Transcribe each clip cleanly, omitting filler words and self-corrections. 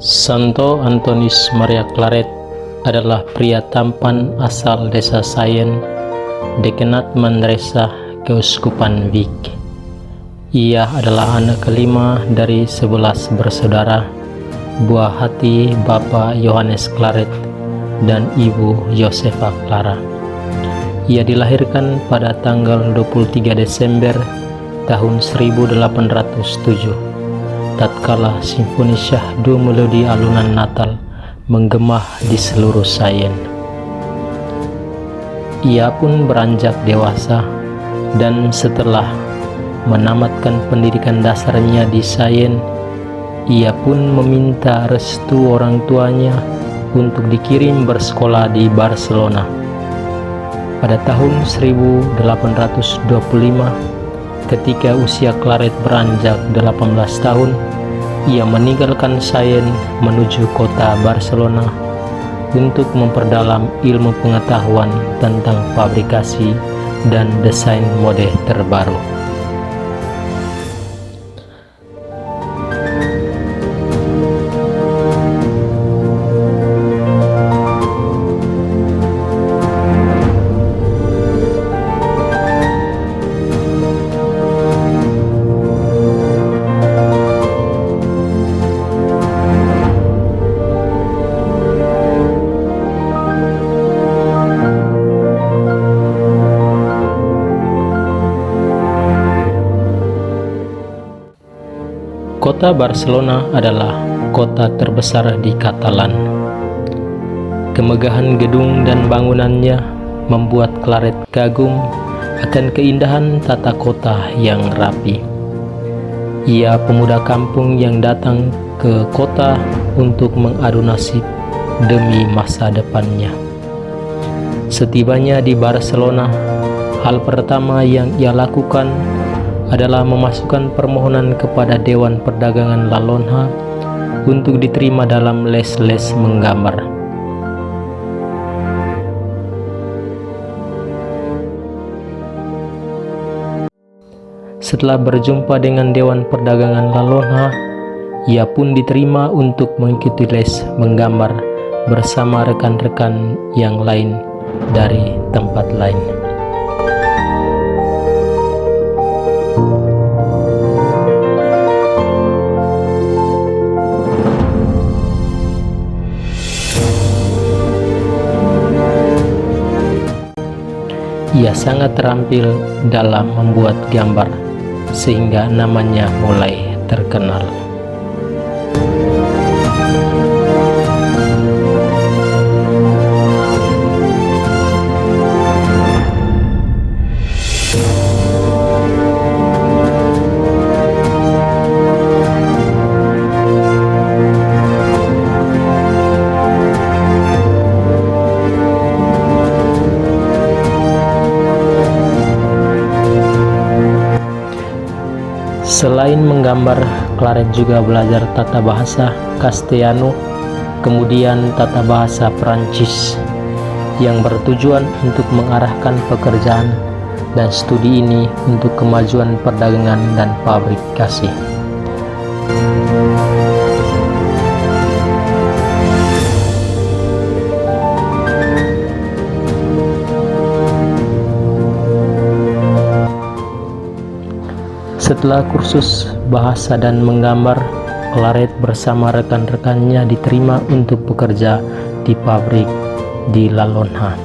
Santo Antonius Maria Claret adalah pria tampan asal desa Sayen, Dekanat Manresa, Keuskupan Vik. Ia adalah anak kelima dari 11 bersaudara, buah hati Bapak Yohanes Claret dan Ibu Josefa Clara. Ia dilahirkan pada tanggal 23 Desember tahun 1807. Tatkala simfoni syahdu melodi alunan Natal menggema di seluruh Sayen. Ia pun beranjak dewasa dan setelah menamatkan pendidikan dasarnya di Sayen, ia pun meminta restu orang tuanya untuk dikirim bersekolah di Barcelona. Pada tahun 1825, ketika usia Claret beranjak 18 tahun, ia meninggalkan Sayen menuju kota Barcelona untuk memperdalam ilmu pengetahuan tentang fabrikasi dan desain mode terbaru. Kota Barcelona adalah kota terbesar di Catalan. Kemegahan gedung dan bangunannya membuat Claret kagum akan keindahan tata kota yang rapi. Ia pemuda kampung yang datang ke kota untuk mengadu nasib demi masa depannya. Setibanya di Barcelona, hal pertama yang ia lakukan adalah memasukkan permohonan kepada Dewan Perdagangan La Lonja untuk diterima dalam les-les menggambar. Setelah berjumpa dengan Dewan Perdagangan La Lonja, ia pun diterima untuk mengikuti les menggambar bersama rekan-rekan yang lain dari tempat lain. Ia sangat terampil dalam membuat gambar, sehingga namanya mulai terkenal. Selain menggambar, Claret juga belajar tata bahasa Castellano, kemudian tata bahasa Perancis, yang bertujuan untuk mengarahkan pekerjaan dan studi ini untuk kemajuan perdagangan dan fabrikasi. Setelah kursus bahasa dan menggambar, Claret bersama rekan-rekannya diterima untuk bekerja di pabrik di La Lonja.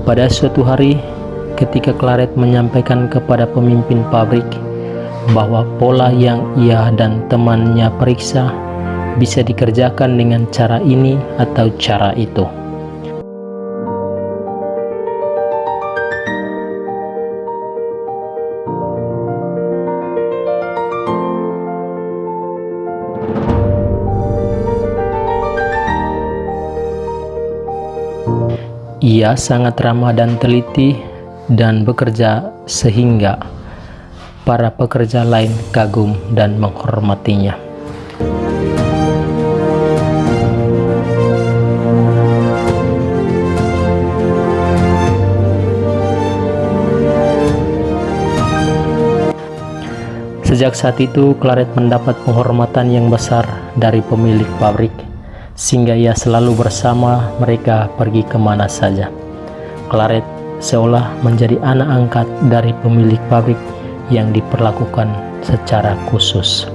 Pada suatu hari, ketika Claret menyampaikan kepada pemimpin pabrik bahwa pola yang ia dan temannya periksa bisa dikerjakan dengan cara ini atau cara itu. Ia sangat ramah dan teliti dan bekerja sehingga para pekerja lain kagum dan menghormatinya. Sejak saat itu, Claret mendapat penghormatan yang besar dari pemilik pabrik, sehingga ia selalu bersama mereka pergi kemana saja. Claret seolah menjadi anak angkat dari pemilik pabrik yang diperlakukan secara khusus.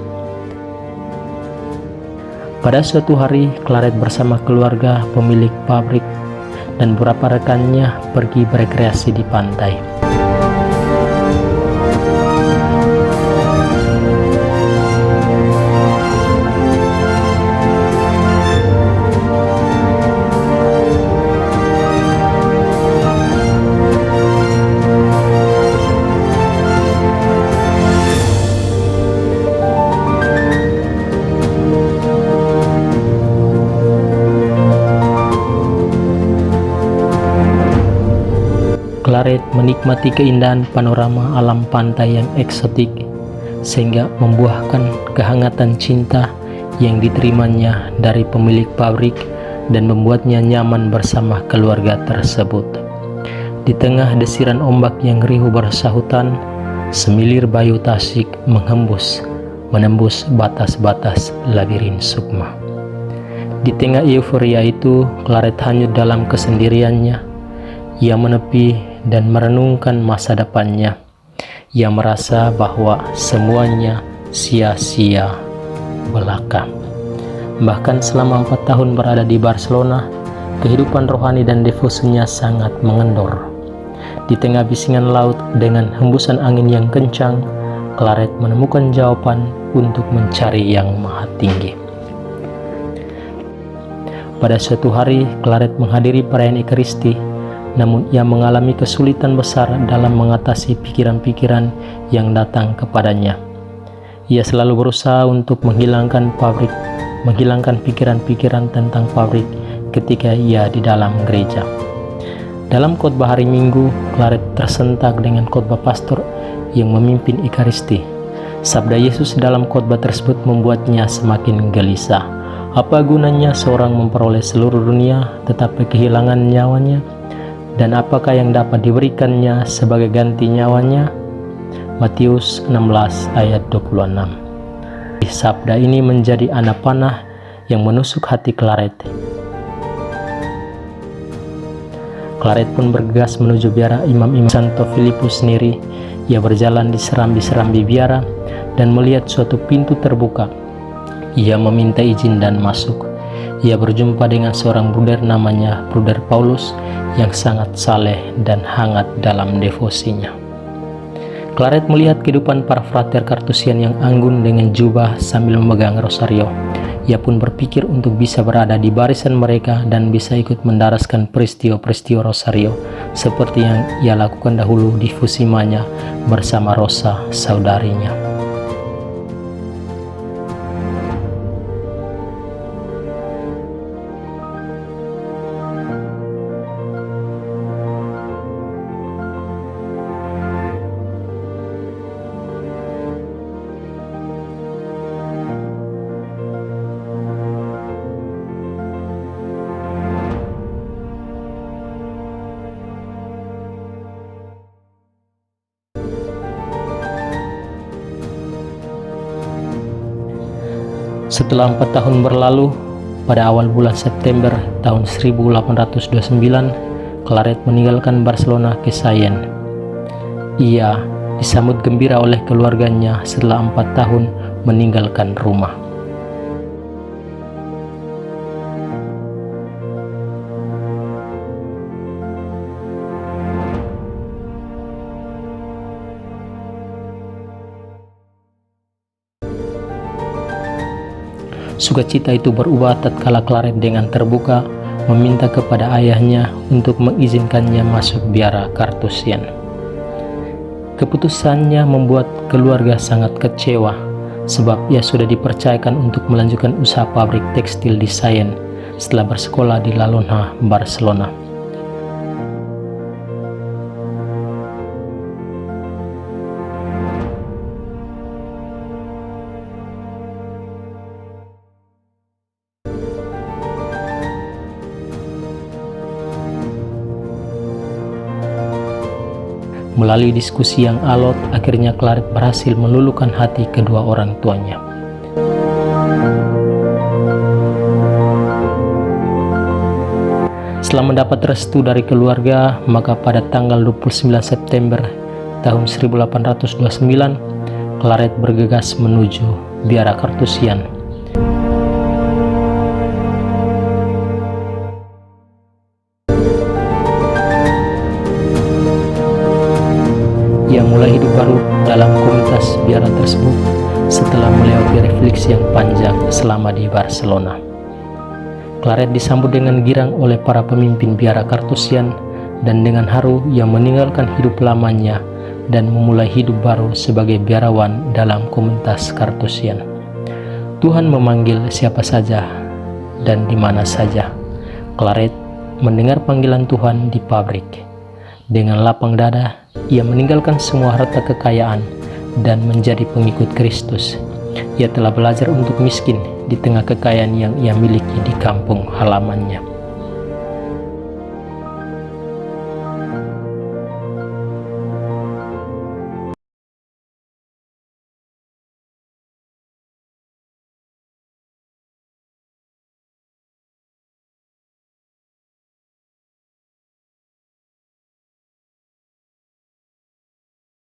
Pada suatu hari, Claret bersama keluarga pemilik pabrik dan beberapa rekannya pergi berekreasi di pantai. Claret menikmati keindahan panorama alam pantai yang eksotik, sehingga membuahkan kehangatan cinta yang diterimanya dari pemilik pabrik dan membuatnya nyaman bersama keluarga tersebut. Di tengah desiran ombak yang riuh bersahutan, semilir bayu tasik menembus batas-batas labirin sukma. Di tengah euforia itu, Claret hanyut dalam kesendiriannya. Ia menepi dan merenungkan masa depannya. Ia merasa bahwa semuanya sia-sia belaka. Bahkan selama 4 tahun berada di Barcelona, kehidupan rohani dan devosinya sangat mengendor. Di tengah bisingan laut dengan hembusan angin yang kencang, Claret menemukan jawaban untuk mencari yang maha tinggi. Pada suatu hari, Claret menghadiri perayaan Ekaristi. Namun ia mengalami kesulitan besar dalam mengatasi pikiran-pikiran yang datang kepadanya. Ia selalu berusaha untuk menghilangkan pikiran-pikiran tentang pabrik ketika ia di dalam gereja. Dalam khotbah hari Minggu, Claret tersentak dengan khotbah pastor yang memimpin Ekaristi. Sabda Yesus dalam khotbah tersebut membuatnya semakin gelisah. Apa gunanya seorang memperoleh seluruh dunia tetapi kehilangan nyawanya? Dan apakah yang dapat diberikannya sebagai ganti nyawanya? Matius 16 ayat 26. Sabda ini menjadi anak panah yang menusuk hati Claret. Claret pun bergegas menuju biara imam-imam Santo Filipus Neri. Ia berjalan di serambi-serambi biara dan melihat suatu pintu terbuka. Ia meminta izin dan masuk. Ia berjumpa dengan seorang bruder namanya Bruder Paulus yang sangat saleh dan hangat dalam devosinya. Claret melihat kehidupan para frater Kartusian yang anggun dengan jubah sambil memegang rosario. Ia pun berpikir untuk bisa berada di barisan mereka dan bisa ikut mendaraskan peristiwa-peristiwa rosario seperti yang ia lakukan dahulu di Fusimanya bersama Rosa, saudarinya. Setelah 4 tahun berlalu, pada awal bulan September tahun 1829, Claret meninggalkan Barcelona ke Jaén. Ia disambut gembira oleh keluarganya setelah 4 tahun meninggalkan rumah. Sukacita itu berubah tatkala Claret dengan terbuka meminta kepada ayahnya untuk mengizinkannya masuk biara Kartusian. Keputusannya membuat keluarga sangat kecewa, sebab ia sudah dipercayakan untuk melanjutkan usaha pabrik tekstil di Jaén setelah bersekolah di La Lonja, Barcelona. Melalui diskusi yang alot, akhirnya Claret berhasil meluluhkan hati kedua orang tuanya. Setelah mendapat restu dari keluarga, maka pada tanggal 29 September tahun 1829, Claret bergegas menuju biara Kartusian. Ia mulai hidup baru dalam komunitas biara tersebut setelah melewati refleksi yang panjang selama di Barcelona. Claret disambut dengan girang oleh para pemimpin biara Kartusian, dan dengan haru ia meninggalkan hidup lamanya dan memulai hidup baru sebagai biarawan dalam komunitas Kartusian. Tuhan memanggil siapa saja dan di mana saja. Claret mendengar panggilan Tuhan di pabrik. Dengan lapang dada, ia meninggalkan semua harta kekayaan dan menjadi pengikut Kristus. Ia telah belajar untuk miskin di tengah kekayaan yang ia miliki di kampung halamannya.